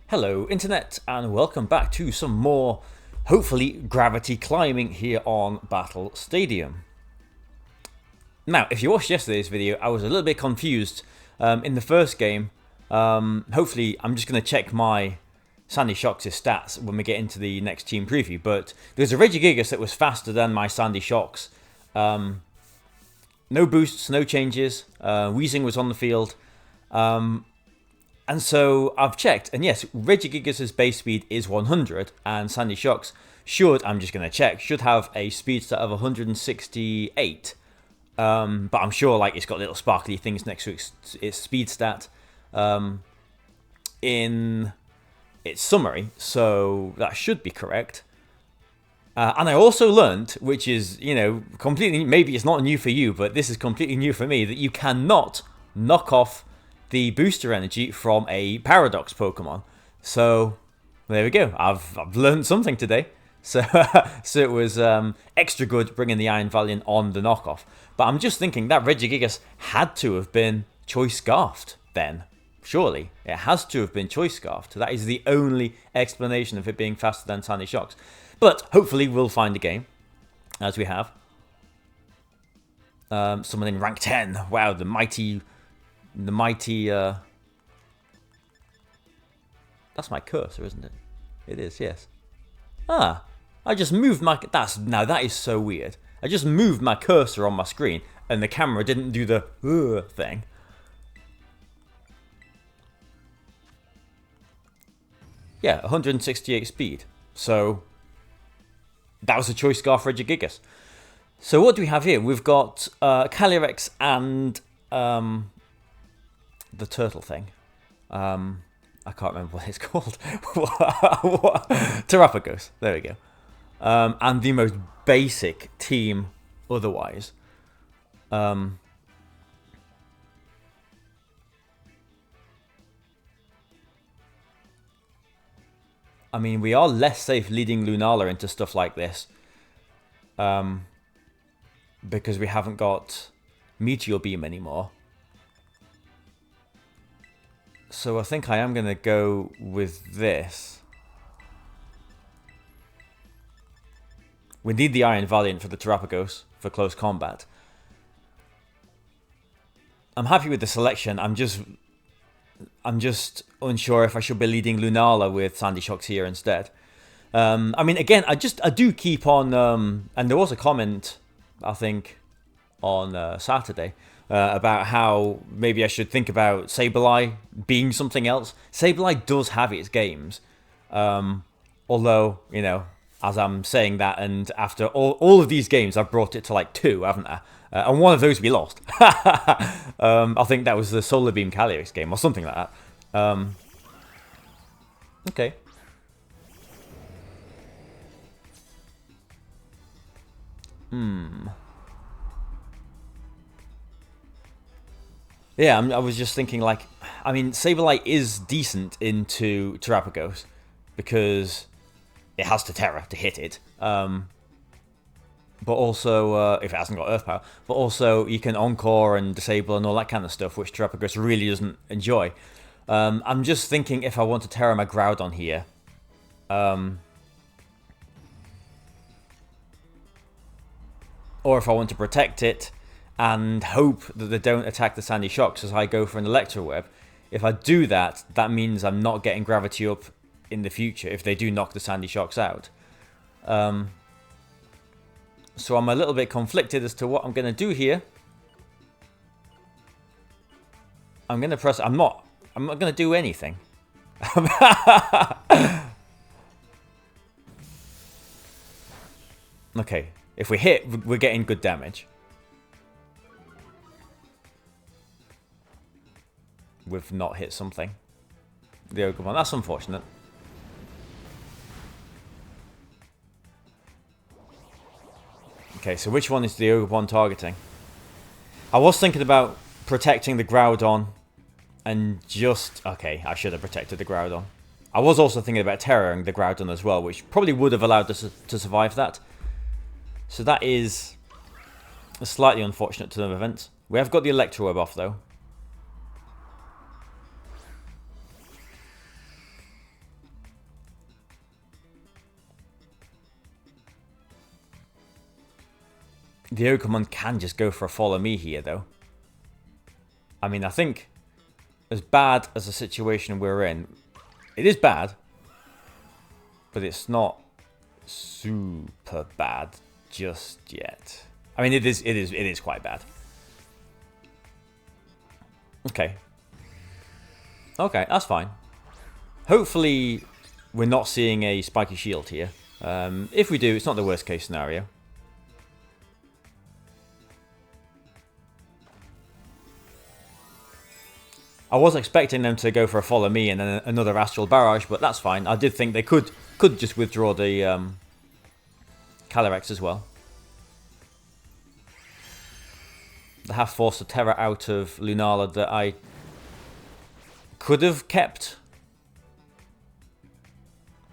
Hello Internet, and welcome back to some more, hopefully, gravity climbing here on Battle Stadium. Now, if you watched yesterday's video, I was a little bit confused in the first game. Hopefully, I'm just going to check my Sandy Shocks' stats when we get into the next team preview, but there's a Regigigas that was faster than my Sandy Shocks. No boosts, no changes. Weezing was on the field. And so I've checked, and yes, Regigigas' base speed is 100, and Sandy Shocks should, I'm just going to check, should have a speed stat of 168. But I'm sure like it's got little sparkly things next to its speed stat in its summary, so that should be correct. And I also learned, which is, completely, maybe it's not new for you, but this is completely new for me, that you cannot knock off the booster energy from a Paradox Pokemon. So there we go. I've learned something today. So it was extra good bringing the Iron Valiant on the knockoff. But I'm just thinking that Regigigas had to have been Choice Scarfed then. Surely it has to have been Choice Scarfed. That is the only explanation of it being faster than Sandy Shocks. But hopefully we'll find a game, as we have. Someone in rank 10. Wow, the mighty. That's my cursor, isn't it? It is, yes. I just moved my... Now, that is so weird. I just moved my cursor on my screen, and the camera didn't do the thing. Yeah, 168 speed. So, that was a Choice Scarf Regigigas. So, what do we have here? We've got Calyrex and... the turtle thing. I can't remember what it's called. Terrapagos. There we go. And the most basic team otherwise. I mean, we are less safe leading Lunala into stuff like this. Because we haven't got Meteor Beam anymore. So I think I am going to go with this. We need the Iron Valiant for the Terrapagos for close combat. I'm happy with the selection. I'm just unsure if I should be leading Lunala with Sandy Shocks here instead. I mean, again, I do keep on... and there was a comment, I think, on Saturday... about how maybe I should think about Sableye being something else. Sableye does have its games. Although, as I'm saying that, and after all of these games, I've brought it to like 2, haven't I? And one of those we lost. I think that was the Solar Beam Calyrex game, or something like that. Okay. Yeah, I was just thinking, like, I mean, Sableye is decent into Terrapagos because it has to Terra to hit it. But also, if it hasn't got Earth Power, but also you can Encore and Disable and all that kind of stuff, which Terrapagos really doesn't enjoy. I'm just thinking if I want to Terra my Groudon here. Or if I want to protect it and hope that they don't attack the Sandy Shocks as I go for an Electro Web. If I do that, that means I'm not getting Gravity up in the future if they do knock the Sandy Shocks out. So I'm a little bit conflicted as to what I'm going to do here. I'm going to press... I'm not going to do anything. Okay, if we hit, we're getting good damage. We've not hit something. The Ogremon. That's unfortunate. Okay, so which one is the Ogremon targeting? I was thinking about protecting the Groudon and just... Okay, I should have protected the Groudon. I was also thinking about terroring the Groudon as well, which probably would have allowed us to survive that. So that is a slightly unfortunate turn of events. We have got the Electro Web off, though. the Ogamon can just go for a follow me here, though. I mean, I think as bad as the situation we're in, it is bad, but it's not super bad just yet. I mean, it is quite bad. Okay. Okay, that's fine. Hopefully, we're not seeing a spiky shield here. If we do, it's not the worst case scenario. I was expecting them to go for a follow me and then another astral barrage, but that's fine. I did think they could just withdraw the Calyrex as well. They have forced a Terra out of Lunala that I could have kept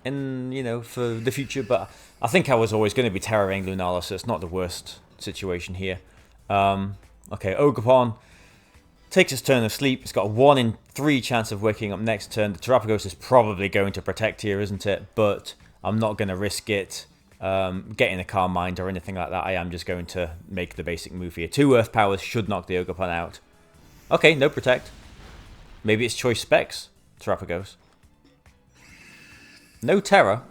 in, you know, for the future, but I think I was always going to be Terraing Lunala, so it's not the worst situation here. Okay, Ogerpon takes its turn of sleep. It's got a 1 in 3 chance of waking up next turn. The Terrapagos is probably going to protect here, isn't it? But I'm not going to risk it getting a Calm Mind or anything like that. I am just going to make the basic move here. 2 Earth Powers should knock the Ogerpon out. Okay, no protect. Maybe it's Choice Specs, Terrapagos. No Terror.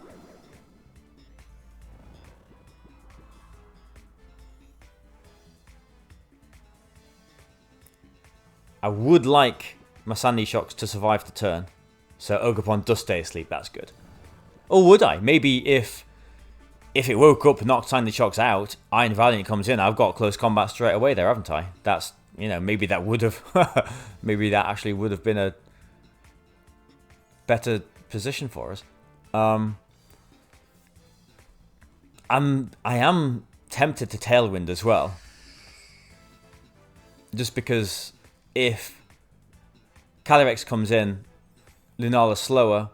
I would like my Sandy Shocks to survive the turn. So Ogerpon does stay asleep, that's good. Or would I? Maybe if it woke up and knocked Sandy Shocks out, Iron Valiant comes in, I've got close combat straight away there, haven't I? That's, you know, maybe that would have... maybe that actually would have been a better position for us. I am tempted to Tailwind as well. Just because... if Calyrex comes in, Lunala's slower.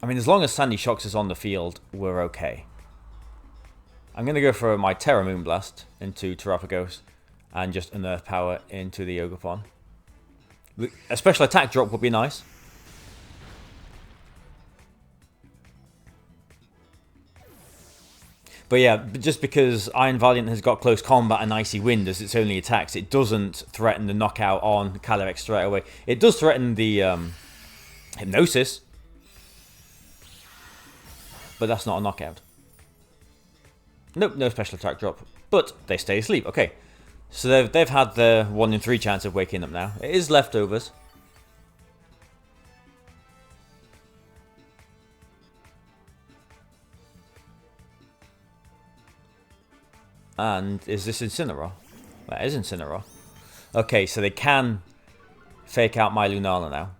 I mean, as long as Sandy Shocks is on the field, we're okay. I'm going to go for my Terra Moonblast into Terrapagos and just an Earth Power into the Ogerpon. A special attack drop would be nice. But yeah, just because Iron Valiant has got close combat and Icy Wind as its only attacks, it doesn't threaten the knockout on Calyrex straight away. It does threaten the Hypnosis, but that's not a knockout. Nope, no special attack drop, but they stay asleep. Okay, so they've had the 1 in 3 chance of waking up now. It is leftovers. And is this Incineroar? That is Incineroar. Okay, so they can fake out my Lunala now.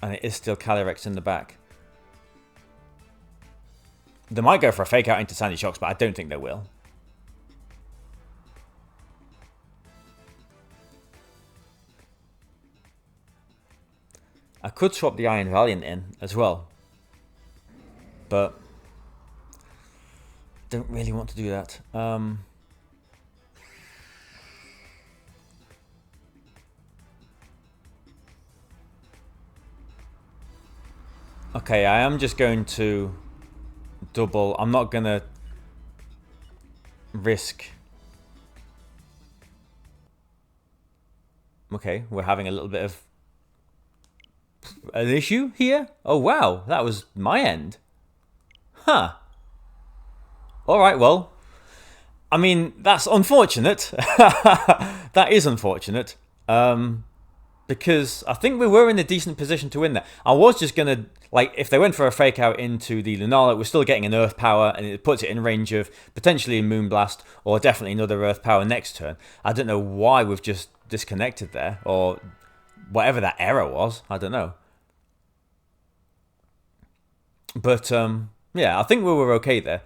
And it is still Calyrex in the back. They might go for a fake out into Sandy Shocks, but I don't think they will. I could swap the Iron Valiant in as well. But... don't really want to do that. Okay, I am just going to double. I'm not going to risk. Okay, we're having a little bit of an issue here. Oh, wow. That was my end. Huh. Alright, well, I mean, that's unfortunate. That is unfortunate. Because I think we were in a decent position to win that. I was just going to, like, if they went for a fake out into the Lunala, we're still getting an Earth Power, and it puts it in range of potentially a Moonblast, or definitely another Earth Power next turn. I don't know why we've just disconnected there, or whatever that error was. I don't know. But, yeah, I think we were okay there.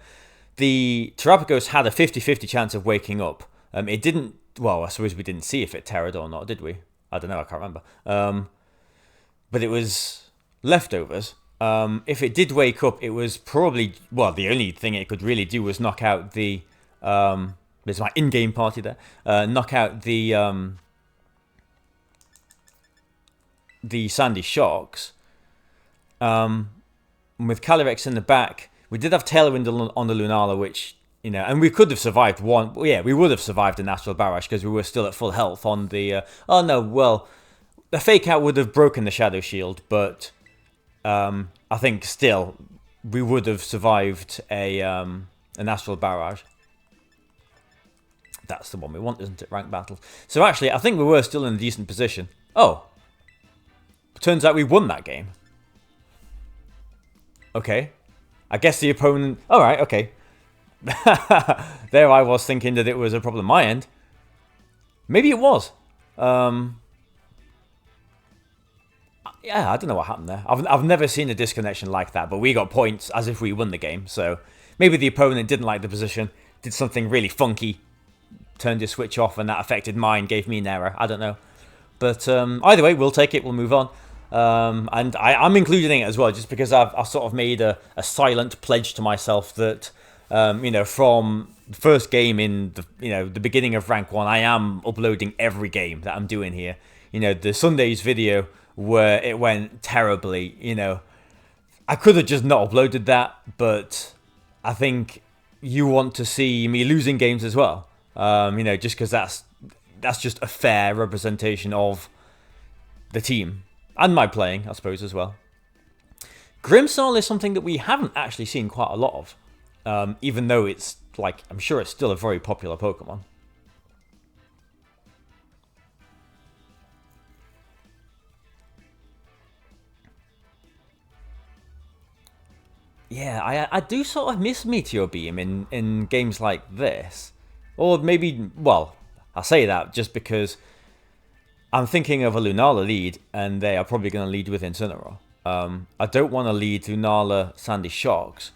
The Terrapagos had a 50-50 chance of waking up. It didn't... well, I suppose we didn't see if it terrored or not, did we? I don't know, I can't remember. But it was leftovers. If it did wake up, it was probably... well, the only thing it could really do was knock out the... there's my in-game party there. Knock out the Sandy Shocks. With Calyrex in the back... We did have Tailwind on the Lunala, which, you know, and we could have survived one. Yeah, we would have survived an Astral Barrage because we were still at full health on the. Oh no, well, the Fake Out would have broken the Shadow Shield, but I think still we would have survived an Astral Barrage. That's the one we want, isn't it? Ranked battles. So actually, I think we were still in a decent position. Oh, turns out we won that game. Okay. I guess the opponent... Alright, okay. There I was thinking that it was a problem on my end. Maybe it was. Yeah, I don't know what happened there. I've never seen a disconnection like that, but we got points as if we won the game. So maybe the opponent didn't like the position, did something really funky, turned his switch off, and that affected mine, gave me an error. I don't know. But either way, we'll take it. We'll move on. And I'm including it as well, just because I've sort of made a silent pledge to myself that, you know, from the first game in the beginning of Rank 1, I am uploading every game that I'm doing here. You know, the Sunday's video where it went terribly, you know, I could have just not uploaded that, but I think you want to see me losing games as well. You know, just because that's just a fair representation of the team. And my playing, I suppose, as well. Grimmsnarl is something that we haven't actually seen quite a lot of. Even though it's, like, I'm sure it's still a very popular Pokemon. Yeah, I do sort of miss Meteor Beam in games like this. Or maybe, well, I say that just because I'm thinking of a Lunala lead, and they are probably going to lead with Incineroar. I don't want to lead Lunala Sandy Shocks.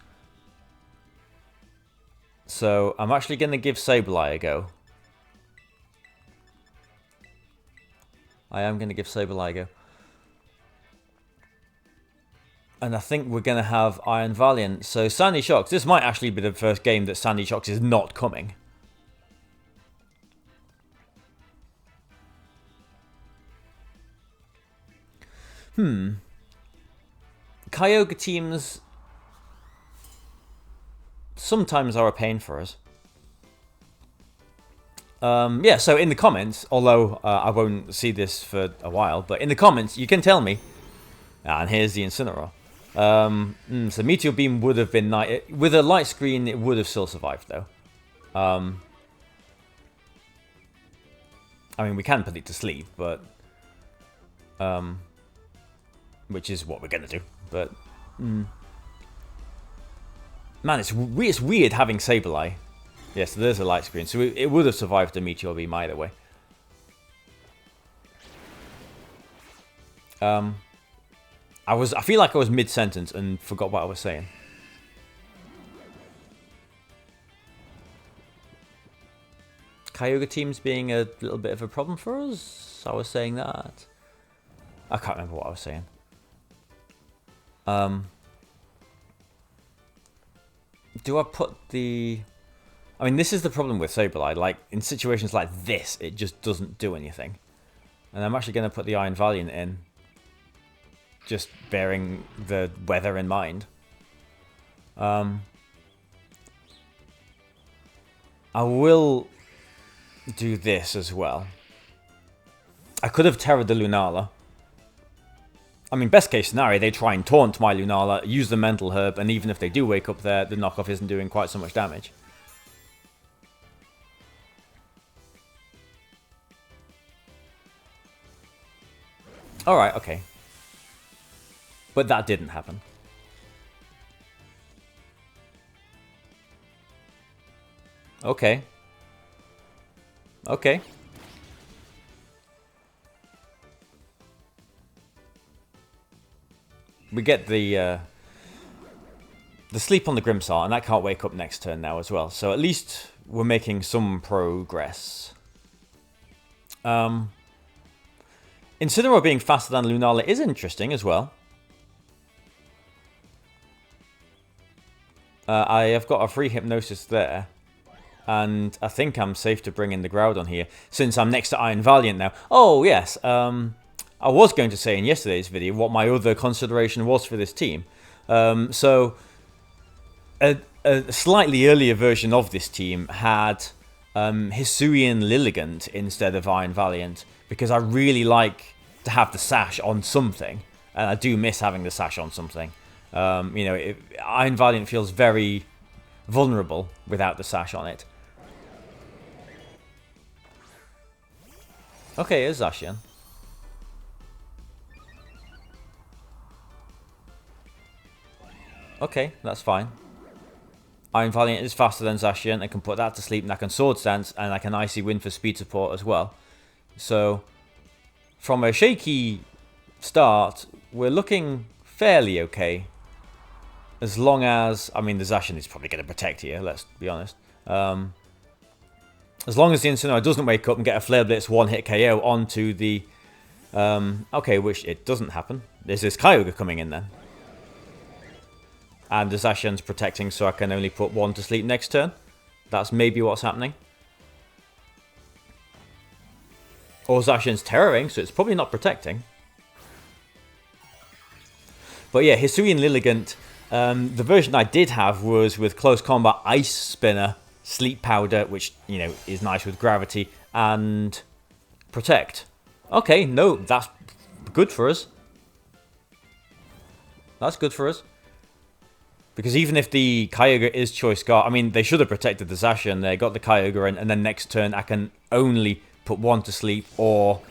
So I'm actually going to give Sableye a go. I am going to give Sableye a go. And I think we're going to have Iron Valiant. So Sandy Shocks, this might actually be the first game that Sandy Shocks is not coming. Kyogre teams sometimes are a pain for us. Yeah, so in the comments, although I won't see this for a while, but in the comments, you can tell me. And here's the Incineroar. So Meteor Beam would have been nice. With a light screen, it would have still survived, though. I mean, we can put it to sleep, but... which is what we're going to do. But, man, it's weird having Sableye. Yeah, so there's a light screen. So it would have survived a Meteor Beam either way. I feel like I was mid-sentence and forgot what I was saying. Kyogre teams being a little bit of a problem for us? I was saying that. I can't remember what I was saying. Do I put the... I mean, this is the problem with Sableye. Like, in situations like this, it just doesn't do anything. And I'm actually going to put the Iron Valiant in. Just bearing the weather in mind. I will do this as well. I could have Terra the Lunala. I mean, best case scenario, they try and taunt my Lunala, use the Mental Herb, and even if they do wake up there, the knockoff isn't doing quite so much damage. Alright, okay. But that didn't happen. Okay. Okay. We get the sleep on the Grimmsnarl, and that can't wake up next turn now as well. So at least we're making some progress. Incineroar being faster than Lunala is interesting as well. I have got a free Hypnosis there. And I think I'm safe to bring in the Groudon here, since I'm next to Iron Valiant now. Oh, yes. I was going to say in yesterday's video what my other consideration was for this team. So, a slightly earlier version of this team had Hisuian Lilligant instead of Iron Valiant, because I really like to have the sash on something, and I do miss having the sash on something. You know, Iron Valiant feels very vulnerable without the sash on it. Okay, here's Zacian. Okay, that's fine. Iron Valiant is faster than Zacian. I can put that to sleep, and I can Sword Stance, and I can Icy Wind for speed support as well. So, from a shaky start, we're looking fairly okay. As long as, I mean, the Zacian is probably going to protect here, let's be honest. As long as the Incineroar doesn't wake up and get a Flare Blitz one-hit KO onto the... okay, which it doesn't happen. There's this Kyogre coming in then. And the Zacian's protecting, so I can only put one to sleep next turn. That's maybe what's happening. Or Zacian's terroring, so it's probably not protecting. But yeah, Hisuian Lilligant, the version I did have was with Close Combat Ice Spinner, Sleep Powder, which, you know, is nice with Gravity, and Protect. Okay, no, that's good for us. That's good for us. Because even if the Kyogre is Choice Scarf, I mean, they should have protected the Zacian. They got the Kyogre in, and then next turn I can only put one to sleep or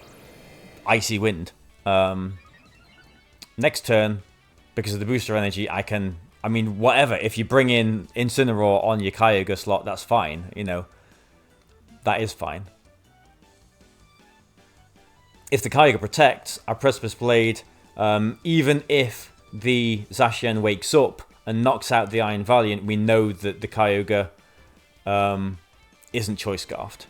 Icy Wind. Next turn, because of the booster energy, I can... I mean, whatever. If you bring in Incineroar on your Kyogre slot, that's fine. You know, that is fine. If the Kyogre protects, our Precipice Blade, even if the Zacian wakes up and knocks out the Iron Valiant, we know that the Kyogre isn't Choice Scarfed.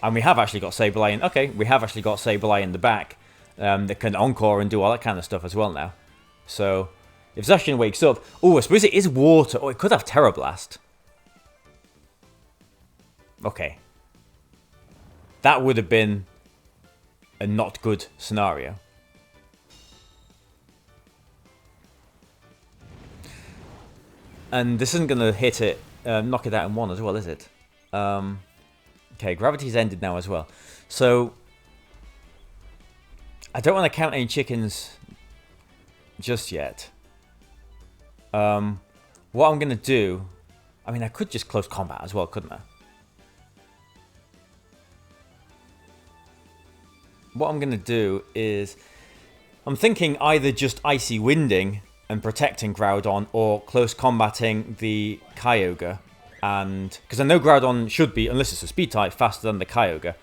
And we have actually got Sableye in... Okay, we have actually got Sableye in the back that can Encore and do all that kind of stuff as well now. So, if Zacian wakes up... Oh, I suppose it is water. Oh, it could have Terra Blast. Okay. That would have been a not good scenario. And this isn't going to hit it, knock it out in one as well, is it? Okay, Gravity's ended now as well. So, I don't want to count any chickens just yet. What I'm going to do... I mean, I could just Close Combat as well, couldn't I? What I'm going to do is... I'm thinking either just Icy Winding and protecting Groudon, or Close Combating the Kyogre. And because I know Groudon should be, unless it's a speed type, faster than the Kyogre.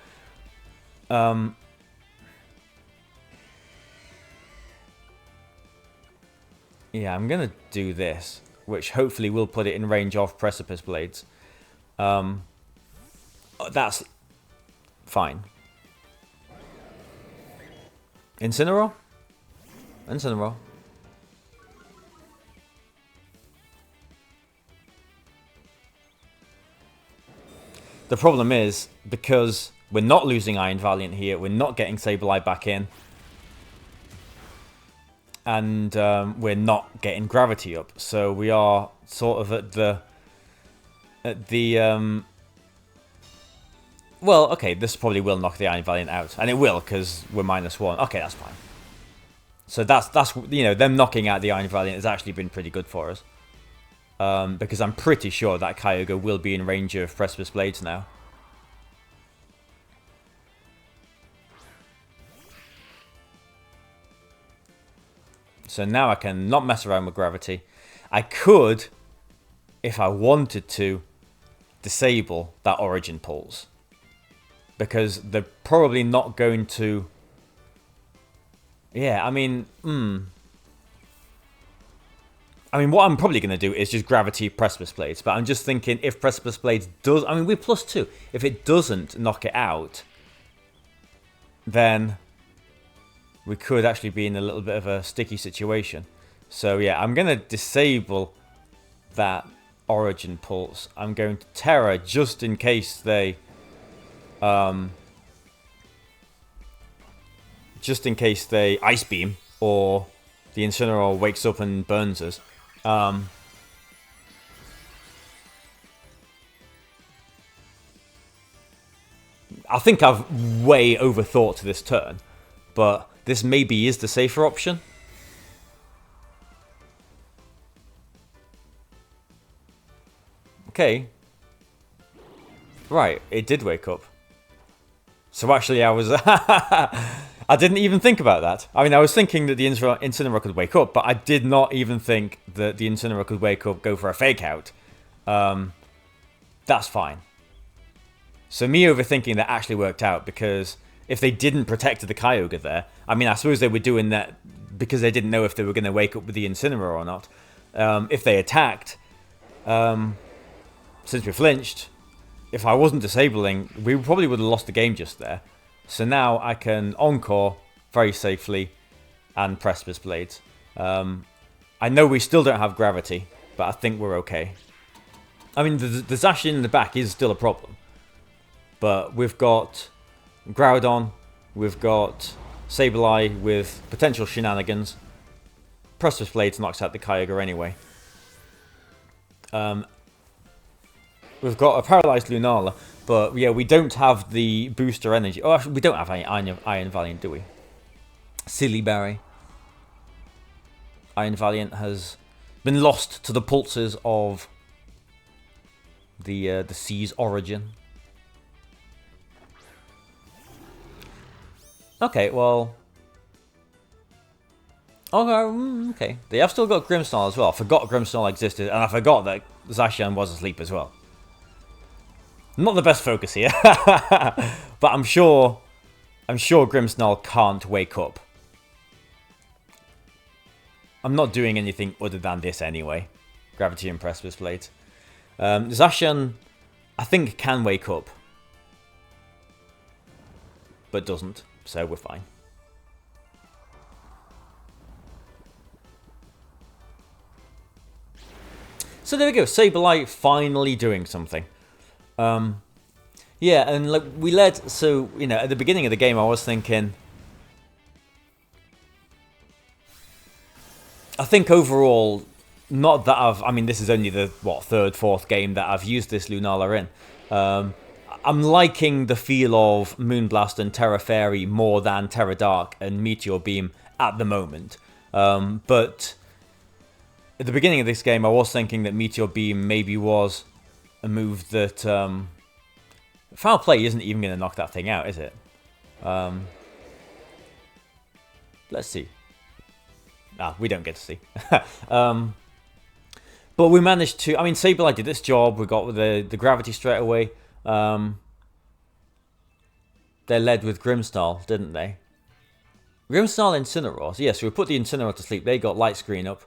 Yeah, I'm going to do this, which hopefully will put it in range of Precipice Blades. That's fine. Incineroar? Incineroar. The problem is, because we're not losing Iron Valiant here, we're not getting Sableye back in, and we're not getting Gravity up. So we are sort of at the well, okay, this probably will knock the Iron Valiant out, and it will because we're -1. Okay, that's fine. So that's you know, them knocking out the Iron Valiant has actually been pretty good for us. Because I'm pretty sure that Kyogre will be in range of Precipice Blades now. So now I can not mess around with Gravity. I could, if I wanted to, disable that Origin Pulse. Because they're probably not going to... Yeah, I mean, I mean, what I'm probably going to do is just Gravity Precipice Blades. But I'm just thinking, if Precipice Blades does... I mean, we're +2. If it doesn't knock it out, then we could actually be in a little bit of a sticky situation. So, yeah, I'm going to disable that Origin Pulse. I'm going to Terra just in case they... just in case they Ice Beam or the Incineroar wakes up and burns us. I think I've way overthought this turn, but this maybe is the safer option. Okay. Right, it did wake up. So actually I was... I didn't even think about that. I mean, I was thinking that the Incineroar could wake up, but I did not even think that the Incineroar could wake up, go for a fake out. That's fine. So me overthinking that actually worked out, because if they didn't protect the Kyogre there, I mean, I suppose they were doing that because they didn't know if they were going to wake up with the Incineroar or not. If they attacked, since we flinched, if I wasn't disabling, we probably would have lost the game just there. So now I can Encore very safely and Precipice Blades. I know we still don't have Gravity, but I think we're okay. I mean, the Zacian in the back is still a problem. But we've got Groudon, we've got Sableye with potential shenanigans. Precipice Blades knocks out the Kyogre anyway. We've got a Paralyzed Lunala, but yeah, we don't have the booster energy. Oh, actually, we don't have any Iron Valiant, do we? Silly Barry. Iron Valiant has been lost to the pulses of the sea's origin. Okay, well... Okay. They have still got Grimmsnarl as well. I forgot Grimmsnarl existed, and I forgot that Zacian was asleep as well. Not the best focus here, but I'm sure Grimmsnarl can't wake up. I'm not doing anything other than this anyway. Gravity and Precipice Blades. Zacian, I think, can wake up, but doesn't, so we're fine. So there we go, Sableye finally doing something. Yeah, and like we led, so, you know, at the beginning of the game I was thinking, I think overall, not that I mean, this is only the, third, fourth game that I've used this Lunala in. I'm liking the feel of Moonblast and Terra Fairy more than Terra Dark and Meteor Beam at the moment. But at the beginning of this game I was thinking that Meteor Beam maybe was a move that Foul Play isn't even going to knock that thing out, is it? Let's see. We don't get to see. But we managed to... I mean, Sableye did its job. We got the Gravity straight away. They led with Grimmsnarl, didn't they? Grimmsnarl Incineroar. So yes, we put the Incineroar to sleep. They got Light Screen up.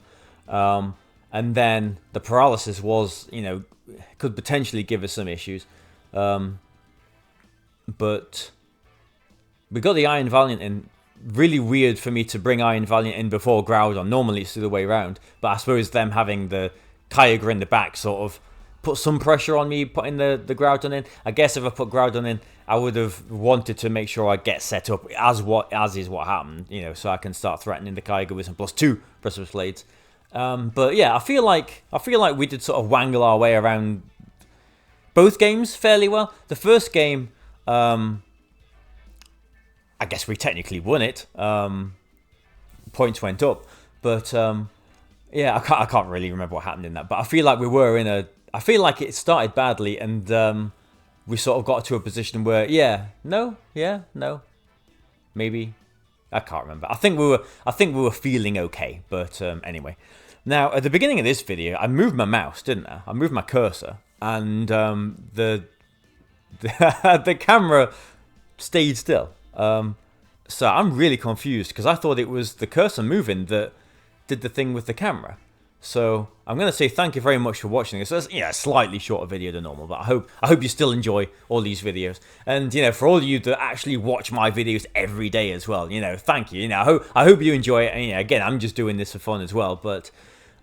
And then the Paralysis was, you know, could potentially give us some issues. But we got the Iron Valiant in. Really weird for me to bring Iron Valiant in before Groudon. Normally it's the other way around. But I suppose them having the Kyogre in the back sort of put some pressure on me putting the Groudon in. I guess if I put Groudon in, I would have wanted to make sure I get set up as is what happened, you know, so I can start threatening the Kyogre with some +2 Precipice Blades. But yeah, I feel like we did sort of wangle our way around both games fairly well. The first game, I guess we technically won it. Points went up, but yeah, I can't really remember what happened in that. But I feel like we were in a. I feel like it started badly, and we sort of got to a position where no, maybe. I can't remember. I think we were feeling okay, but anyway. Now at the beginning of this video, I moved my mouse, didn't I? I moved my cursor, and the camera stayed still. So I'm really confused because I thought it was the cursor moving that did the thing with the camera. So I'm going to say thank you very much for watching this. It's, a slightly shorter video than normal, but I hope you still enjoy all these videos. And for all of you that actually watch my videos every day as well, thank you. I hope you enjoy it. And again, I'm just doing this for fun as well. But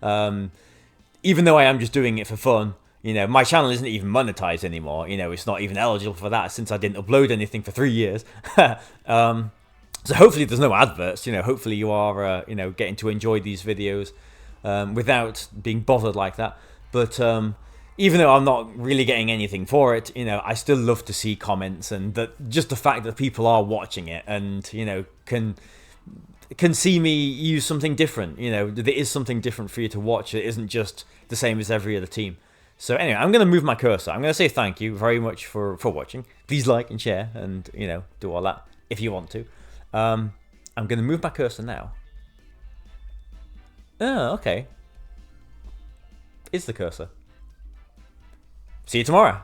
even though I am just doing it for fun, my channel isn't even monetized anymore. It's not even eligible for that since I didn't upload anything for 3 years. So hopefully there's no adverts. Hopefully you are, getting to enjoy these videos. without being bothered like that. But even though I'm not really getting anything for it, I still love to see comments, and that just the fact that people are watching it and can see me use something different. There is something different for you to watch. It isn't just the same as every other team. So anyway, I'm going to move my cursor. I'm going to say thank you very much for watching. Please like and share and, do all that if you want to. I'm going to move my cursor now. Oh, okay. Is the cursor. See you tomorrow.